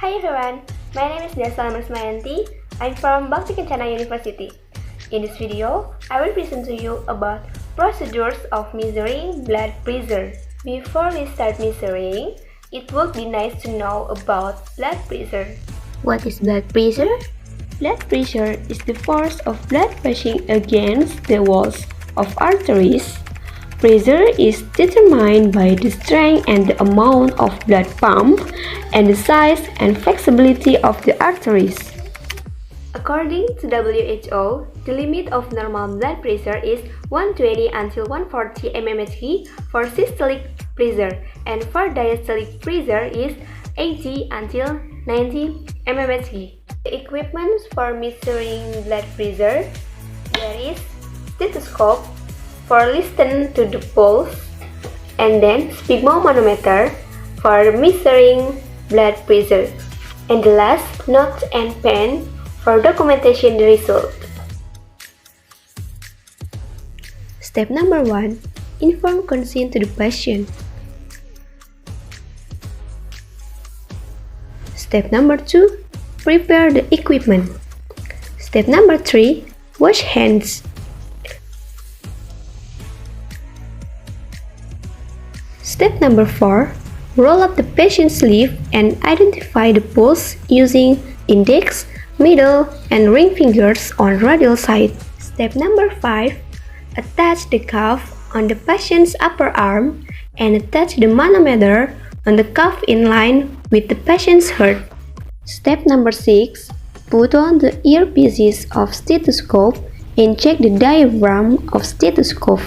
Hi everyone, my name is Salma Rismayanti. I'm from Bakti Kencana University. In this video, I will present to you about procedures of measuring blood pressure. Before we start measuring, it would be nice to know about blood pressure. What is blood pressure? Blood pressure is the force of blood pushing against the walls of arteries. Pressure is determined by the strength and the amount of blood pumped and the size and flexibility of the arteries. According to WHO, the limit of normal blood pressure is 120 until 140 mmHg for systolic pressure, and for diastolic pressure is 80 until 90 mmHg. The equipment for measuring blood pressure, there is stethoscope for listening to the pulse, and then sphygmomanometer for measuring blood pressure, and the last, notes and pen for documentation the result. Step number 1. Inform consent to the patient. Step number 2. Prepare the equipment. Step number 3. Wash hands. Step number 4. Roll up the patient's sleeve and identify the pulse using index, middle, and ring fingers on radial side. Step number 5. Attach the cuff on the patient's upper arm and attach the manometer on the cuff in line with the patient's heart. Step number 6. Put on the earpieces of stethoscope and check the diaphragm of stethoscope.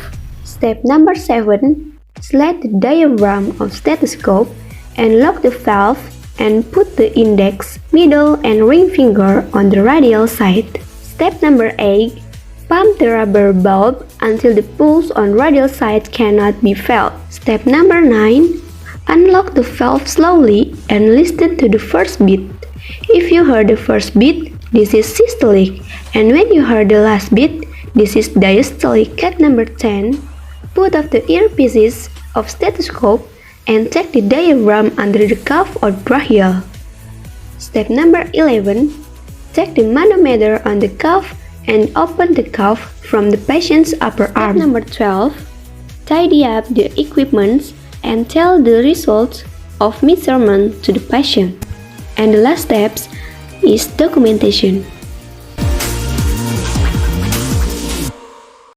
Step number 7. Slide the diaphragm of stethoscope and lock the valve and put the index, middle, and ring finger on the radial side. Step number 8. Pump the rubber bulb until the pulse on radial side cannot be felt. Step number 9. Unlock the valve slowly and listen to the first beat. If you heard the first beat, this is systolic, and when you heard the last beat, this is diastolic. Step number 10. Put off the earpieces of stethoscope and check the diaphragm under the cuff or brachial. Step number 11. Check the manometer on the cuff and open the cuff from the patient's upper arm. Step number 12. Tidy up the equipment and tell the results of measurement to the patient. And the last step is documentation.